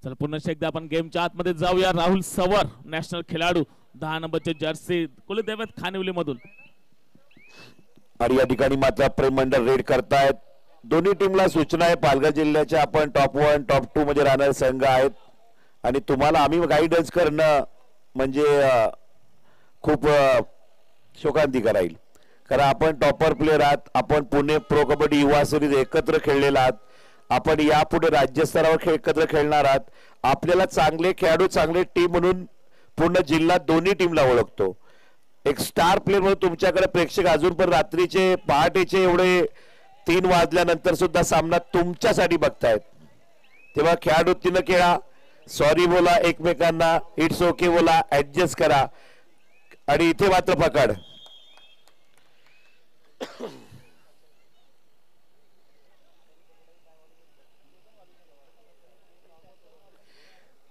चल पुन्हा एकदा आपण गेमच्या आतमध्ये जाऊया. राहुल सवर नॅशनल खेळाडू 10 नंबरचे जर्सी कुलदैवत खानिवली मधून. आणि या ठिकाणी मात्र प्रेम मंडळ रेड करतायत. दोन्ही टीमला सूचना आहे, पालघर जिल्ह्याच्या आपण टॉप 1 टॉप 2 मध्ये राहणारे संघ आहेत आणि तुम्हाला आम्ही गाईडन्स करणं म्हणजे खूप शोकांतिका राहील. कारण आपण टॉपर प्लेयर आहात. आपण पुणे प्रो कबड्डी युवा सिरीज एकत्र खेळलेला आहात. आपण यापुढे राज्यस्तरावर एकत्र खेळणार आहात. आपल्याला चांगले खेळाडू चांगले टीम म्हणून पूर्ण जिल्हा दोन्ही टीमला ओळखतो. एक स्टार प्लेयर म्हणून तुमच्याकडे प्रेक्षक अजून पण रात्रीचे पहाटेचे एवढे 3 वाजल्यानंतर सुद्धा सामना तुमच्यासाठी बघतायत. तेव्हा खेळाडूतीनं खेळा, सॉरी बोला एकमेकांना, इट्स ओके बोला, ऍडजस्ट करा आणि इथे मात्र पकड.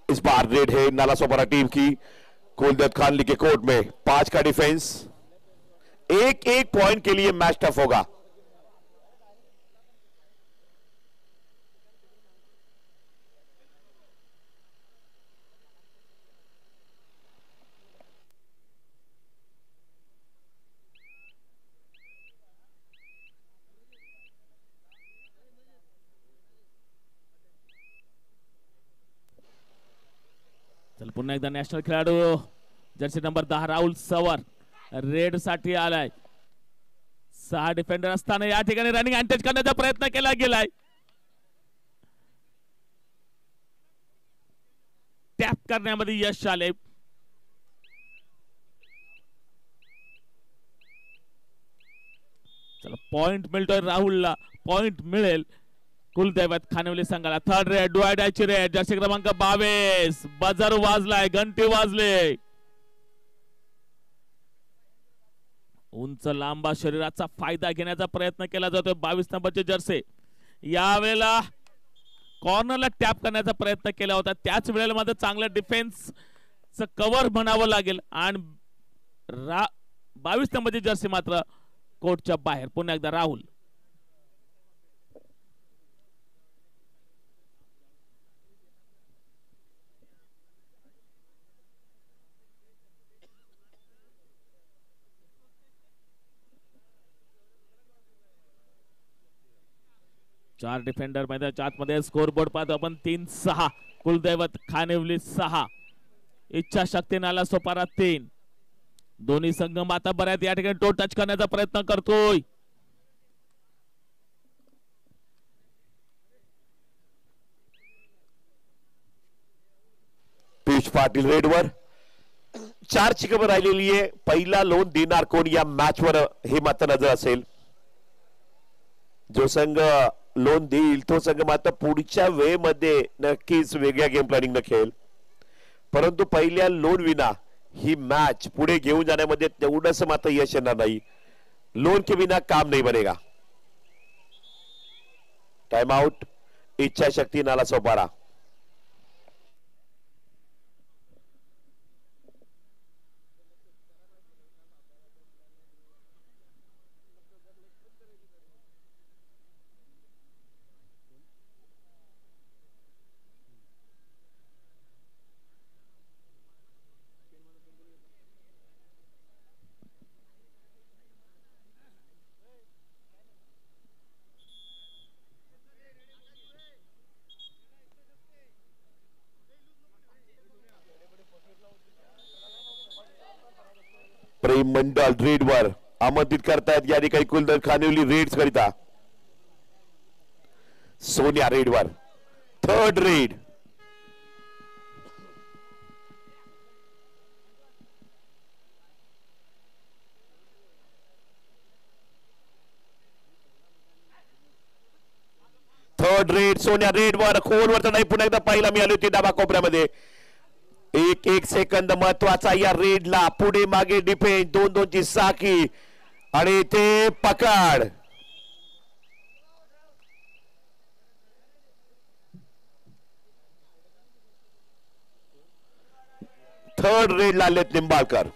इस बार रेड है नालासोपारा टीम की. कुलदैवत खानली के कोर्ट में 5 का डिफेंस. एक पॉइंट के लिए मैच टफ होगा. चल पुन्हा एकदा नॅशनल खेळाडू जर्सी नंबर 10 राहुल सवर रेड साठी आलाय. 6 डिफेंडर असताना या ठिकाणी रनिंग अँड टच करण्याचा प्रयत्न केला गेलाय. टॅप करण्यामध्ये यश आले. चला पॉइंट मिळतोय राहुलला, पॉइंट मिळेल कुलदैवत खानिवली संघाला. थर्ड रेड डुआयडायची रेड जर्सी क्रमांक 22. बजर वाजलाय, घंटी वाजले. उंच लांबा शरीराचा फायदा घेण्याचा प्रयत्न केला जातोय 22 नंबरचे जर्सी. यावेळेला कॉर्नरला टॅप करण्याचा प्रयत्न केला होता, त्याच वेळेला मात्र चांगलं डिफेन्स कव्हर म्हणावं लागेल आणि 22 नंबरची जर्सी मात्र कोर्टच्या बाहेर. पुन्हा एकदा राहुल. चार डिफेंडर मैदानाच्या आतमध्ये. स्कोर बोर्ड पाहतो आपण 3-6 कुलदैवत खानिवली 6 इच्छाशक्ती नालासोपारा 3. दोन्ही संघ माता बऱ्याच या ठिकाणी टो टच करण्याचा प्रयत्न करतोय. पियुष पाटील रेडवर 4 चिकवर राहिलेली आहे. पहिला लोन देणार कोण या मॅच वर हे मात्र नजर असेल. जो संघ लोन देईल तो संघ मात्र पुढच्या वेळेमध्ये नक्कीच वेगळ्या गेम प्लॅनिंग न खेळेल. परंतु पहिल्या लोन विना ही मॅच पुढे घेऊन जाण्यामध्ये तेवढंच मात्र यश येणार नाही. लोन के बिना काम नहीं बनेगा. Time out. इच्छाशक्ती नालासोपारा. प्रेम मंडल रेडवर आमंत्रित करतायत या ठिकाणी कुलदैवत खानिवली रेड्स करिता. सोनिया रेडवर third raid. Third raid Sonia रेडवर. खोलवर तर नाही, पुन्हा एकदा पाहिला मिळाली होती डाबा कोपऱ्यामध्ये. एक सेकंद महत्वाचा या रेडला. पुढे मागे डिफेन्स 2-2 ची साखी आणि ते पकड. थर्ड रेडला आलेत निंबाळकर.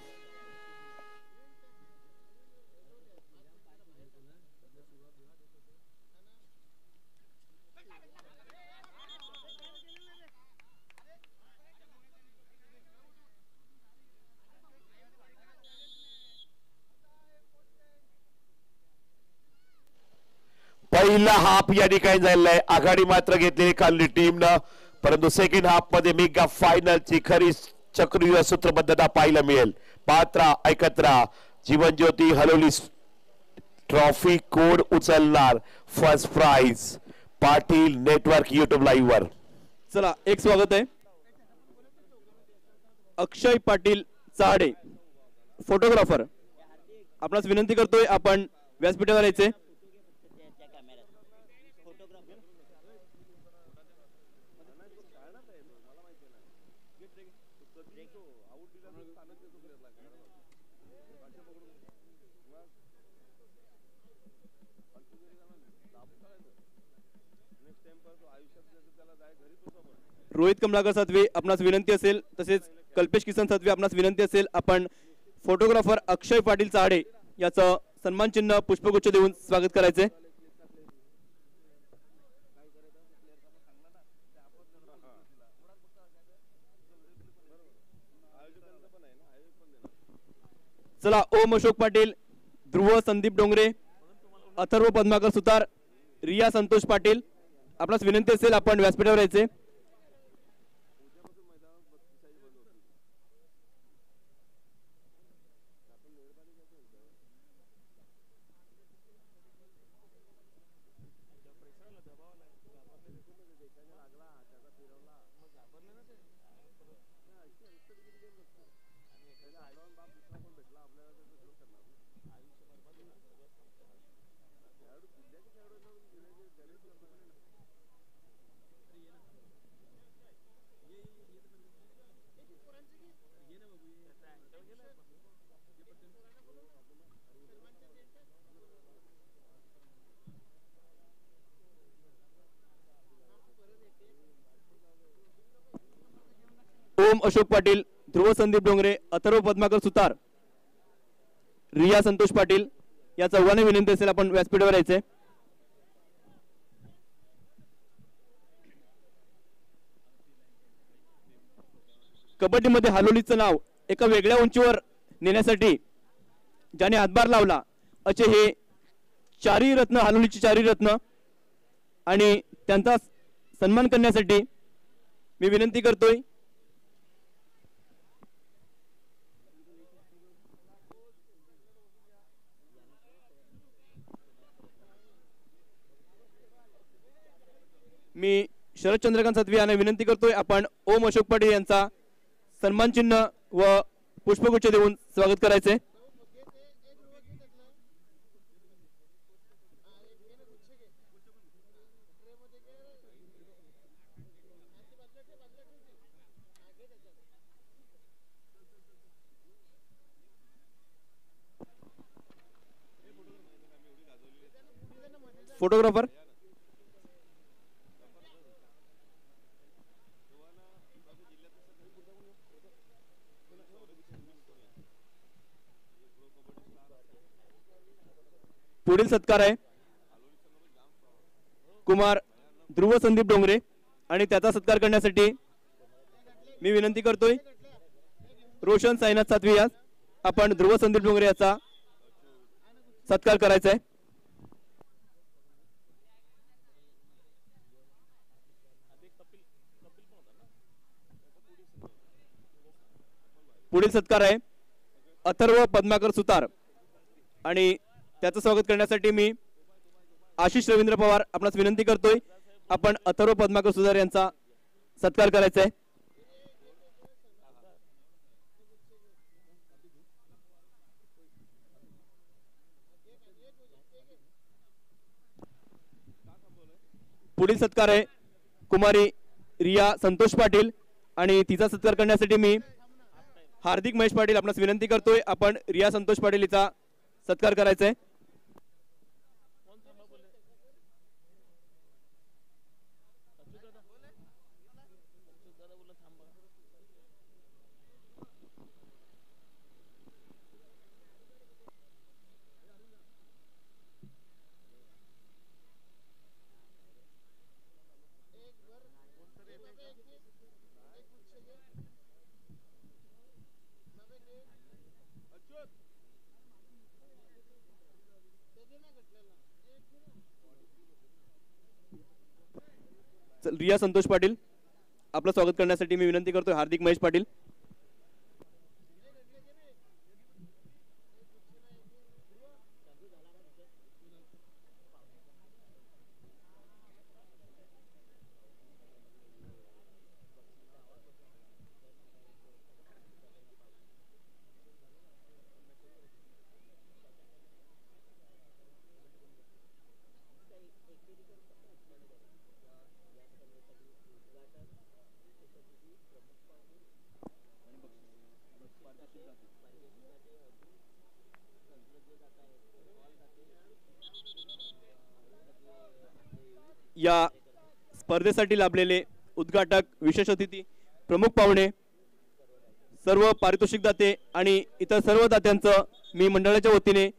पहिला हाफ या ठिकाणी झालेला आहे. आघाडी मात्र घेतलेली खाली टीमनं, परंतु सेकंड हाफ मध्ये मेगा फायनलची खरी चक्रव्यूह सूत्रबद्धता पाहायला मिळेल. पात्रा ऐकत राहा. जीवन ज्योती हलोली ट्रॉफी कोड उचलणार first prize Patil network YouTube live वर. चला एक स्वागत आहे अक्षय पाटील चाडे फोटोग्राफर. आपणास विनंती करतोय आपण व्यासपीठावर यायचे. रोहित कमलाकर सातवे आपणास विनंती असेल, तसेच कल्पेश किसन सातवे आपणास विनंती असेल, आपण फोटोग्राफर अक्षय पाटील चाडे याचं सन्मान चिन्ह पुष्पगुच्छ देऊन स्वागत करायचे. चला ओम अशोक पाटील, ध्रुव संदीप डोंगरे, अथर्व पद्माकर सुतार, रिया संतोष पाटील आपणास विनंती असेल आपण व्यासपीठावर यायचे. ओम अशोक पाटील, ध्रुव संदीप डोंगरे, अथर्व पद्माकर सुतार, रिया संतोष पाटील या चौघांना विनंती असेल आपण व्यासपीठावर यायचे. कबड्डीमध्ये हालोलीचं नाव एका वेगळ्या उंचीवर नेण्यासाठी ज्याने हातभार लावला असे हे चारी रत्न, हालोलीची चारी रत्न, आणि त्यांचा सन्मान करण्यासाठी मी विनंती करतोय मी शरद चंद्रकांत सातवी यांना विनंती करतोय आपण ओम अशोक पाटील यांचा सन्मान चिन्ह व पुष्पगुच्छ देऊन स्वागत करायचे. फोटोग्राफर पुढील सत्कार आहे कुमार ध्रुव संदीप डोंगरे, आणि त्याचा सत्कार करण्यासाठी मी विनंती करतोय रोशन साईनाथ सातवी यास आपण ध्रुव संदीप डोंगरे याचा सत्कार करायचा आहे. पुढील सत्कार आहे अथर्व पद्माकर सुतार, आणि त्याचं स्वागत करण्यासाठी मी आशिष रवींद्र पवार आपणास विनंती करतोय आपण अथर्व पद्माकर सुतार यांचा सत्कार करायचा आहे. पुढील सत्कार आहे कुमारी रिया संतोष पाटील, आणि तिचा सत्कार करण्यासाठी मी हार्दिक महेश पाटील आपणास विनंती करतोय आपण रिया संतोष पाटील हिचा सत्कार करायचा आहे. रिया संतोष पाटील आपलं स्वागत करण्यासाठी मी विनंती करतोय हार्दिक महेश पाटील. या स्पर्धेसाठी लाभलेले उद्घाटक, विशेष अतिथी, प्रमुख पाहुणे, सर्व पारितोषिक दाते आणि इतर सर्व दात्यांचं मी मंडळाच्या वतीने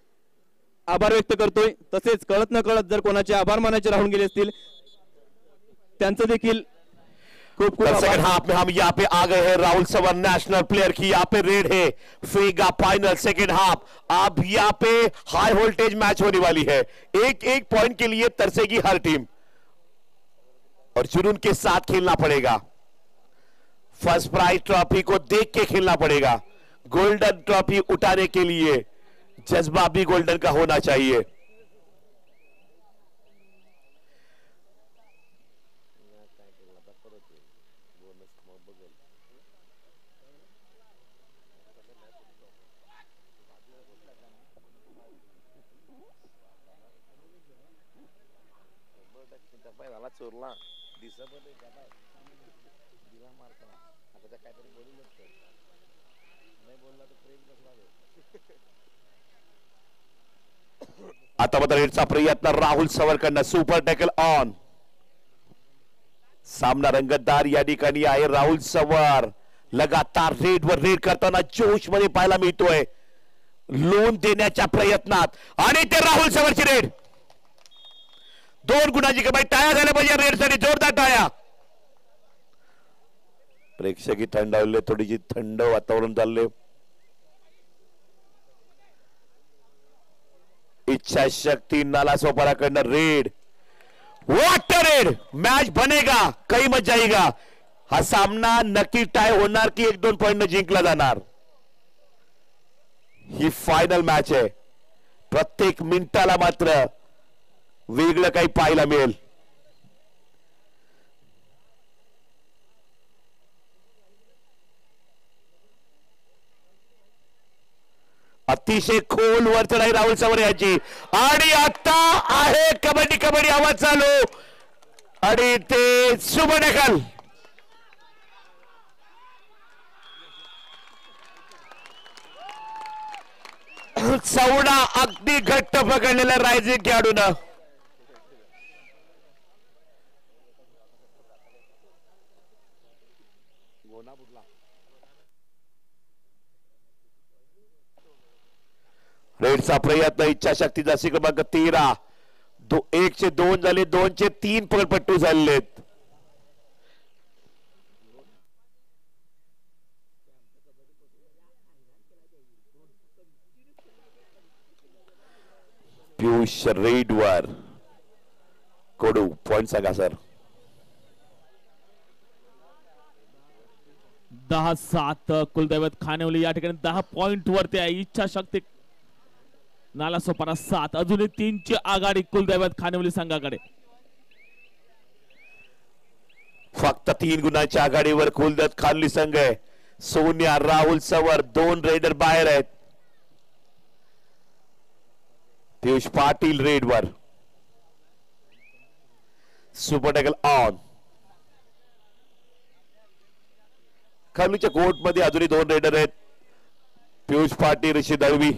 आभार व्यक्त करतोय. तसेच कळत न कळत जर कोणाचे आभार मानायचे राहून गेले असतील त्यांचं देखील खूप खूप सेकंड हाफ में हम यहाँ पे आ गए हैं. राहुल सवर नेशनल प्लेयर की यहाँ पे रेड है. फेगा फाइनल सेकंड हाफ. अब यहाँ पे हाई वोल्टेज मैच होने वाली है. एक एक पॉइंट के लिए तरसेगी हर टीम और जुनून के साथ खेलना पड़ेगा. फर्स्ट प्राइज ट्रॉफी को देख के खेलना पड़ेगा. गोल्डन ट्रॉफी उठाने के लिए जज्बा भी गोल्डन का होना चाहिए. चोरला आता मात्र रेडचा प्रयत्न राहुल सवरकडनं. Super tackle on. सामना रंगतदार या ठिकाणी आहे. राहुल सवर लगातार रेडवर रेड करताना जोश मध्ये पाहायला मिळतोय. लोन देण्याच्या प्रयत्नात आणि ते राहुल सवरची रेड. 2 गुणाची कमाई. टाळ्या झाल्या पाहिजे रेडसाठी. जोरदार टाळ्या. प्रेक्षकही थंडावले. थोडीशी थंड वातावरण चालले. इच्छा शक्ती नालासोपाराकडनं रेड. What red. मॅच बनेगा. काही मजा येगा. हा सामना नक्की टाय होणार की 1-2 पॉइंट जिंकला जाणार. ही फायनल मॅच आहे. प्रत्येक मिनिटाला मात्र वेगळं काही पाहायला मिळेल. अतिशय खोलवर चढाई राहुल सवर याची. आणि आता आहे कबड्डी कबड्डी आवाज चालू आणि ते शुभनकल. चौडा अगदी घट्ट पकडलेला रायझिंग खेळाडून. रेडचा प्रयत्न. इच्छाशक्ती जास्ती क्रमांक 13. 1चे 2 झाले. 2चे 3 पकडपट्टू झालेत. पियुष रेडवर. कोडू पॉइंट सांगा सर. 10-7 कुलदैवत खानिवली या ठिकाणी 10 पॉइंट वरती आहे. इच्छाशक्ती नालासोपारा 7. अजूनही 3ची आघाडी कुलदैवत खानिवली संघाकडे. फक्त 3 गुणांच्या आघाडीवर कुलदैवत खानिवली संघ आहे. सोनिया राहुल सवर 2 रेडर बाहेर आहेत. पियुष पाटील रेडवर. Super tackle on. खानिवलीच्या कोर्ट मध्ये अजूनही 2 रेडर आहेत. पियुष पाटील, ऋषी दळवी.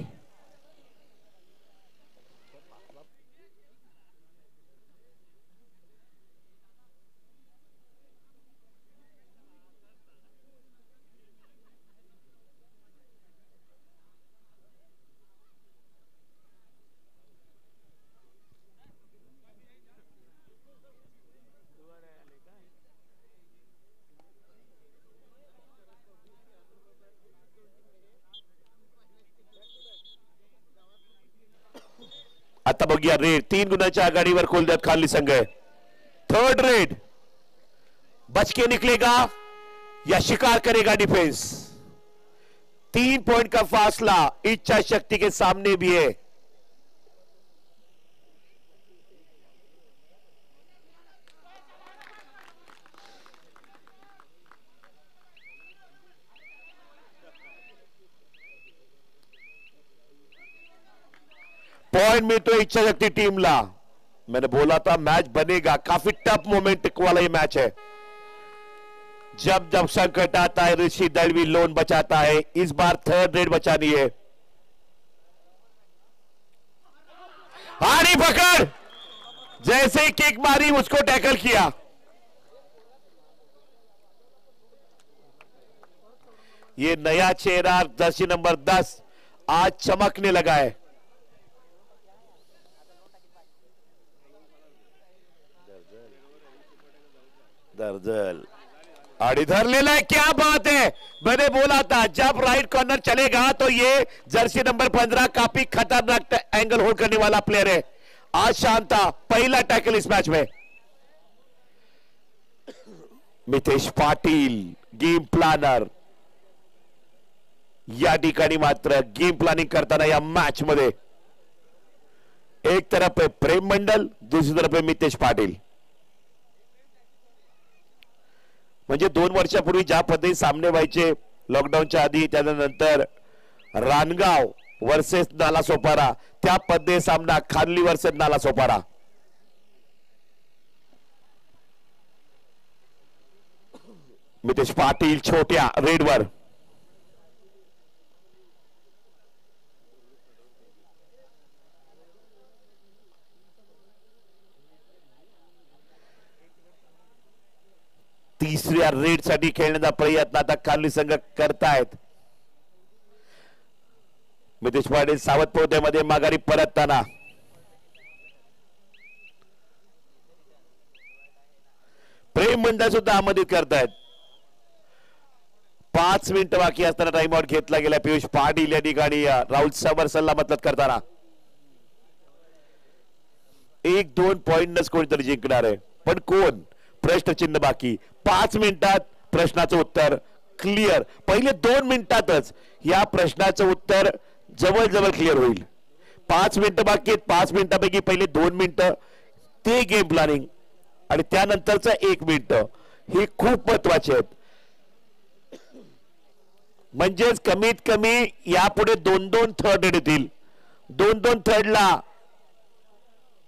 आता बघूया रेड. 3 गुणांच्या आघाडीवर कुलदैवत खानिवली संघ आहे. 3rd red. बच के निकलेगा या शिकार करेगा डिफेंस। 3 पॉइंट का फासला इच्छा शक्ति के सामने भी है। पॉइंट मिलतो इच्छा शक्ति टीमला। मैंने बोला था मैच बनेगा, काफी टफ मोमेंट वाला ये मैच है। जब जब संकट आता है ऋषि दलवी लोन बचाता है, इस बार थर्ड रेड बचानी है। हारी पकड़, जैसे ही किक मारी उसको टैकल किया। ये नया चेहरा जर्सी नंबर 10 आज चमकने लगा है। दर्जल और इधर लेना है, क्या बात है। मैंने बोला था जब राइट कॉर्नर चलेगा तो ये जर्सी नंबर 15 काफी खतरनाक एंगल होल्ड करने वाला प्लेयर है। आज शाम था पहला टैकल इस मैच में। मितेश पाटील गेम प्लॅनर या ठिकाणी मात्र गेम प्लॅनिंग करताना या मॅच मध्ये एक तरफ है प्रेम मंडल, दूसरी तरफ है मितेश पाटील। म्हणजे 2 वर्षापूर्वी ज्या पद्धतीने सामने व्हायचे लॉकडाऊनच्या आधी, त्यानंतर रानगाव वर्सेस नालासोपारा, त्या पद्धतीने सामना खानली वर्सेस नालासोपारा। मितेश पाटील छोट्या रेडवर तिसऱ्या रेड साठी खेळण्याचा प्रयत्न आता खानली संघ करतायत। मितेश पाटील सावध पोहोत्यामध्ये माघारी परतताना प्रेम मंडळ सुद्धा आमंत्रित करतायत। 5 मिनिटं बाकी असताना टाइम आउट घेतला गेला। पियुष पाटील या ठिकाणी राहुल समरसनला मदत करताना 1-2 पॉइंटच कोणीतरी जिंकणार आहे, पण कोण प्रश्नचिन्ह बाकी। 5 मिनिटात प्रश्नाचं उत्तर क्लिअर। पहिले 2 मिनिटातच या प्रश्नाचं उत्तर जवळ क्लिअर होईल। 5 मिनिटं बाकी आहेत। 5 मिनिटांपैकी पहिले 2 मिनिटं ते गेम प्लॅनिंग आणि त्यानंतरचं 1 मिनिट हे खूप महत्वाचे आहेत। म्हणजेच कमीत कमी यापुढे 2-2 थर्ड रेड येतील। 2-2 थर्डला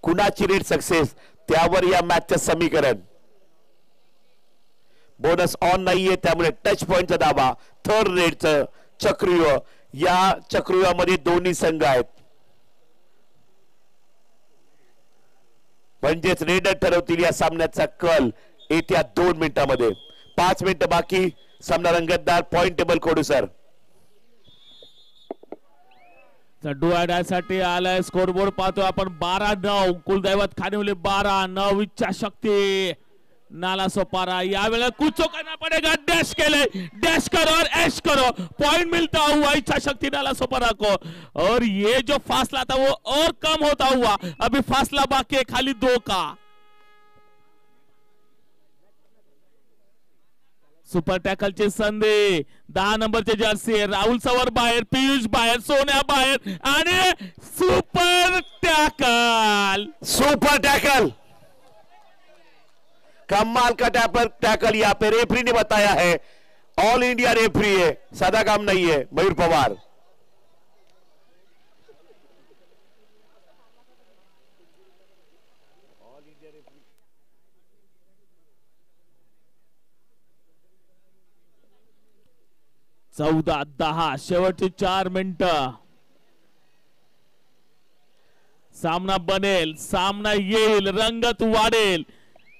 कुणाची रेड सक्सेस त्यावर या मॅचचं समीकरण। बोनस ऑन नाहीये त्यामुळे टच पॉइंटचा दावा। थर्ड रेडचं चक्रव्यूह, या चक्रव्यूहामध्ये दोन्ही संघ आहेत, म्हणजेच रेडर ठरवतील या सामन्याचा कल येत्या 2 मिनिटांमध्ये। 5 मिनिटं बाकी, सामना रंगतदार। पॉइंट टेबल कोडू सर साठी आलाय स्कोरबोर्ड पाहतो आपण। 12-9 कुलदैवत खानिवली, 12-9 इच्छा शक्ति नालासोपारा। या वेळेला कुछ करना पड़ेगा, डैश केले, डैश करो और ऐश करो। पॉइंट मिलता हुआ इच्छा शक्ति नालासोपारा को, और ये जो फासला था वो और कम होता हुआ। अभी फासला बाकी है खाली 2 का। सुपर टॅकलची संधी, 10 नंबरचे जर्सी राहुल सवर बाहेर, पियुष बाहेर, सोन्या बाहेर आणि सुपर टॅकल। सुपर टैकल, कमाल का टैकल यहाँ पे रेफरी ने बताया है। ऑल इंडिया रेफरी है, सादा काम नहीं है। मयूर पवार चौदा 10 शेवटची 4 मिनिटं। सामना बनेल, सामना येईल, रंगत वाढेल।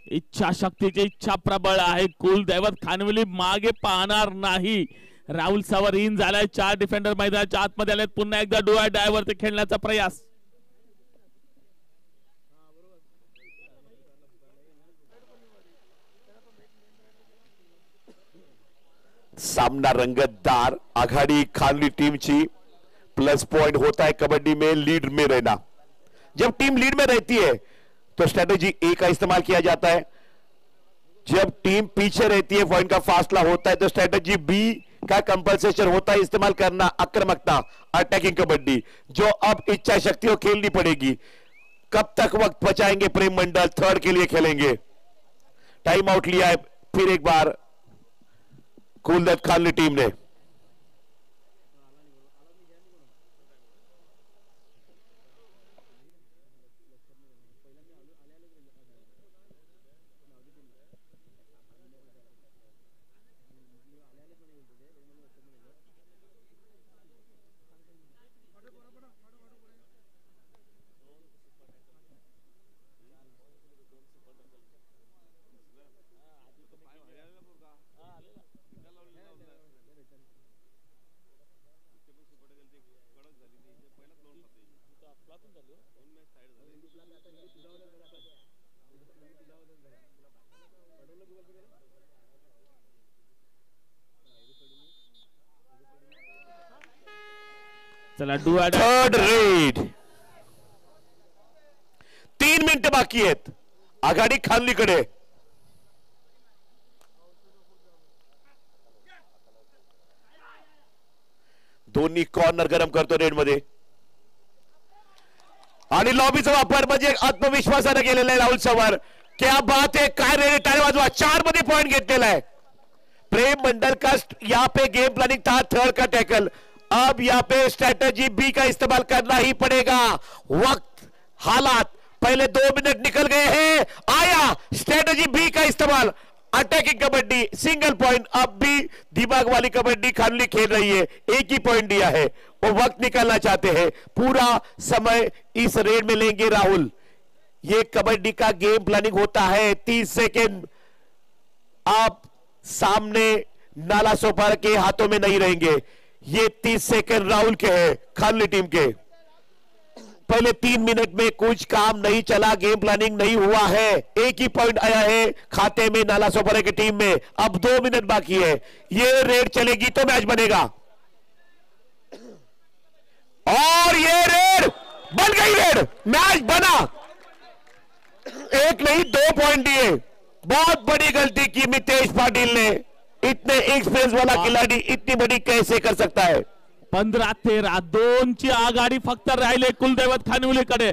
इच्छा शक्तीची इच्छा प्रबळ आहे। कुलदैवत खानविली मागे पाहणार नाही। राहुल सवर इन झालाय। 4 डिफेंडर मैदानाच्या आतमध्ये आलेत। पुन्हा एकदा डोळा डायवरती खेळण्याचा प्रयास। सामना रंगतदार। आघाड़ी खानली टीम ची प्लस पॉइंट होता है कबड्डी में लीड में रहना। जब टीम लीड में रहती है तो स्ट्रेटेजी ए का इस्तेमाल किया जाता है, जब टीम पीछे रहती है, पॉइंट का फासला होता है, तो स्ट्रेटेजी बी का कंपलसेशन होता है इस्तेमाल करना, आक्रामकता, अटैकिंग कबड्डी, जो अब इच्छा शक्ति को खेलनी पड़ेगी। कब तक वक्त बचाएंगे प्रेम मंडल, थर्ड के लिए खेलेंगे। टाइम आउट लिया है फिर एक बार कुलदत्त खानली टीम ने। चला डू थर्ड रेड, 3 मिनिटं बाकी आहेत, आघाडी खानलीकडे। दोन्ही कॉर्नर गरम करतो रेड मध्ये, आणि लॉबीचा वापर म्हणजे आत्मविश्वासाने केलेला आहे राहुल सवार। क्या बात है, काय रेड, टाळी वाजवा। 4 मध्ये पॉइंट घेतलेला है प्रेम मंडल का। यहाँ पे गेम प्लानिंग था, थर्ड का टैकल। अब यहाँ पे स्ट्रेटेजी बी का इस्तेमाल करना ही पड़ेगा। वक्त, हालात, पहले 2 मिनट निकल गए हैं, आया स्ट्रेटेजी बी का इस्तेमाल, अटैकिंग कबड्डी, सिंगल पॉइंट। अब भी दिमाग वाली कबड्डी खानली खेल रही है, एक ही पॉइंट दिया है, वो वक्त निकालना चाहते हैं। पूरा समय इस रेड में लेंगे राहुल। ये कबड्डी का गेम प्लानिंग होता है, 30 सेकेंड आप सामने नाला सोपारा के हाथों में नहीं रहेंगे। ये 30 सेकेंड राहुल के हैं, खानली टीम के। पहले 3 मिनट में कुछ काम नहीं चला, गेम प्लानिंग नहीं हुआ है, एक ही पॉइंट आया है खाते में नाला सोपारा की टीम में। अब 2 मिनट बाकी है, ये रेड चलेगी तो मैच बनेगा। और ये रेड बन गई, रेड मैच बना। एक नहीं 2 पॉइंट दिए। बहुत बड़ी गलती की मितेश पाटिल ने, इतने एक्सपीरियंस वाला खिलाड़ी इतनी बड़ी कैसे कर सकता है। 15-13 2ची आघाडी फक्त राहिले कुलदैवत खानिवलीकडे,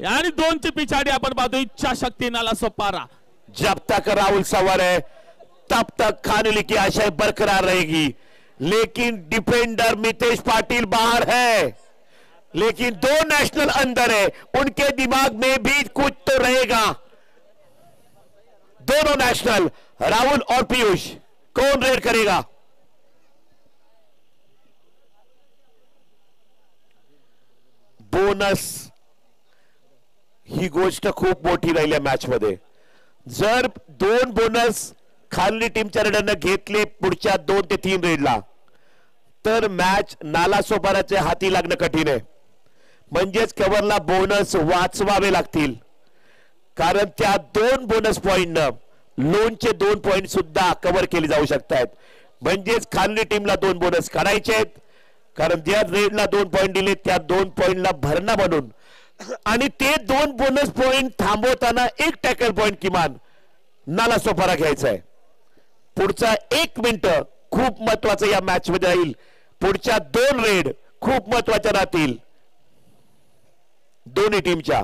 आणि 2ची पिछाडी आपण पाहतो इच्छाशक्ती नाला सोपारा। जब तक राहुल सवार है तब तक खानली की आशाएं बरकरार रहेगी, लेकिन डिफेंडर मितेश पाटिल बाहर है, लेकिन 2 नेशनल अंदर है, उनके दिमाग में भी कुछ तो रहेगा। दोनों नेशनल, राहुल और पीयूष, कौन रेड करेगा? बोनस ही गोष्ट खूप मोठी राहिली मॅच मध्ये। जर 2 बोनस खानली टीमच्या रेडरने घेतले पुढच्या 2 ते 3 रेडला, तर मॅच नाला सोपाराच्या हाती लागणं कठीण आहे। म्हणजेच कव्हरला बोनस वाचवावे लागतील, कारण त्या 2 बोनस पॉइंटनं लोनचे 2 पॉइंट सुद्धा कव्हर केले जाऊ शकतात। म्हणजेच खानली टीमला 2 बोनस काढायचे आहेत, कारण ज्या रेडला 2 पॉइंट दिले त्या 2 पॉइंटला भरणा बनून, आणि ते 2 बोनस पॉइंट थांबवताना 1 टॅकल पॉइंट किमान नाला सोपारा घ्यायचा आहे। पुढचा 1 मिनिट खूप महत्वाचं या मॅच मध्ये राहील। पुढच्या 2 रेड खूप महत्वाच्या राहतील दोन्ही टीमच्या।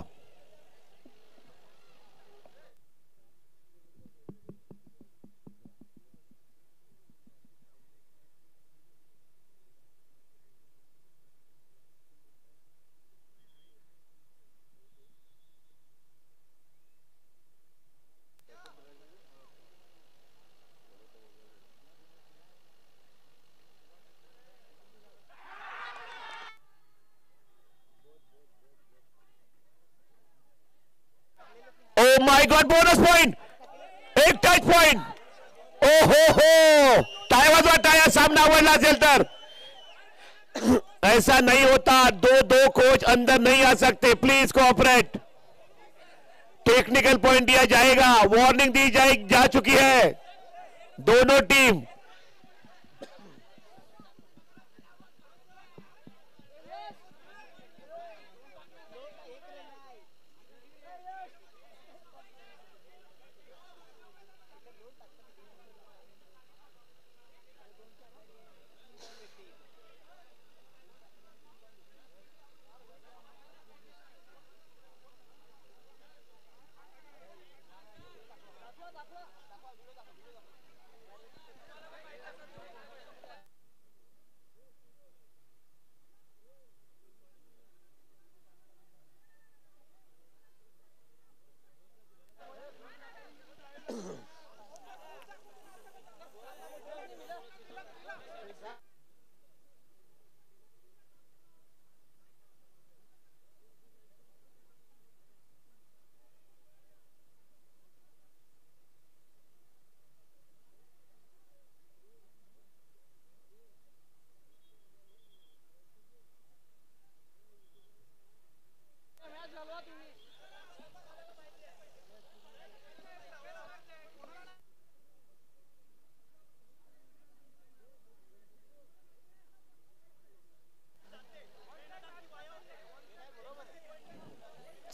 Oh my god, bonus point, 1 touch point. ओ हो, टाळ्या वाजवा, टाळ्या, सामना आवडला असेल तर। ऐसा नहीं होता, 2-2 कोच अंदर नहीं आ सकते, प्लीज कोऑपरेट। टेक्निकल पॉइंट दिया जाएगा, वार्निंग दी जा चुकी है दोनों टीम।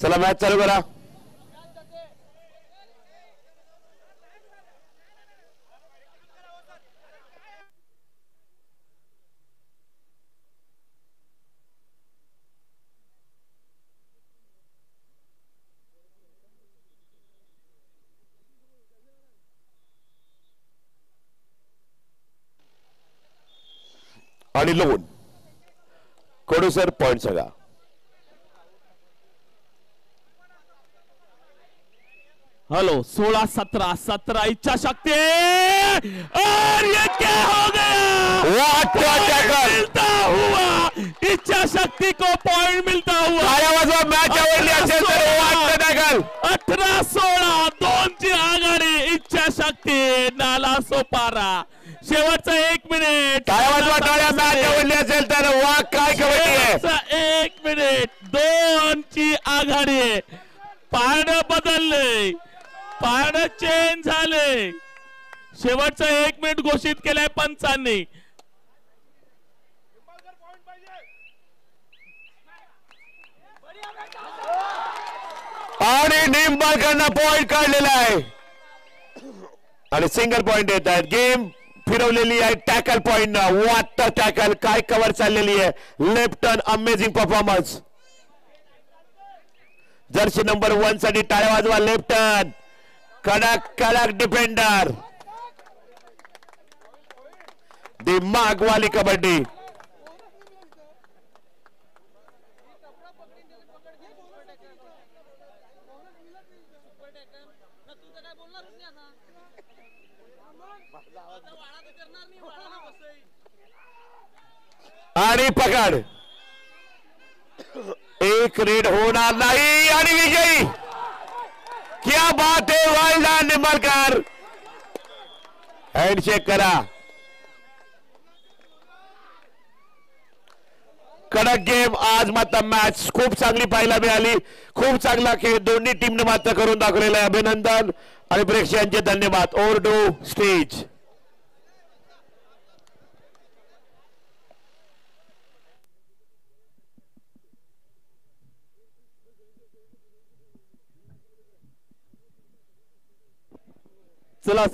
चला मॅच चालू करा. आणि लोन कडू सर पॉइंट सगळा. हेलो 16-17 इच्छा शक्ति और ये क्या हो गया. मिलता हुआ इच्छा शक्ति को पॉइंट मिलता हुआ. मॅच आवडली असेल तर 18-16 दोनची आघाडी. इच्छा शक्ती नाला सोपारा. शेवटचा 1 मिनिट. मॅच आवडली असेल तर वा काय कबड्डी आहे. 1 मिनिट 2ची आघाडी. पारडं बदलले. पारडं चेंज झाले. शेवटचा 1 मिनिट घोषित केलाय पंचांनी. आणि निंबाळकरनं पॉइंट काढलेला आहे आणि सिंगल पॉइंट येत आहेत. गेम फिरवलेली आहे टॅकल पॉइंट ना. वाटतं टॅकल काय कव्हर चाललेली आहे. Left turn amazing performance. Jersey number 1 साठी टाळ्या वाजवा. लेफ्ट टर्न कडक कडक डिफेंडर. दिमागवाली कबड्डी. आणि पकड. एक रेड होणार नाही आणि विजयी. क्या बात है. वेल डन निंबाळकर. हँडशेक करा. कडक गेम आज मात्र मॅच खूप चांगली पाहायला मिळाली. खूप चांगला खेळ दोन्ही टीमने मात्र करून दाखवलेला आहे. अभिनंदन आणि प्रेक्षकांचे धन्यवाद. Over to stage. चला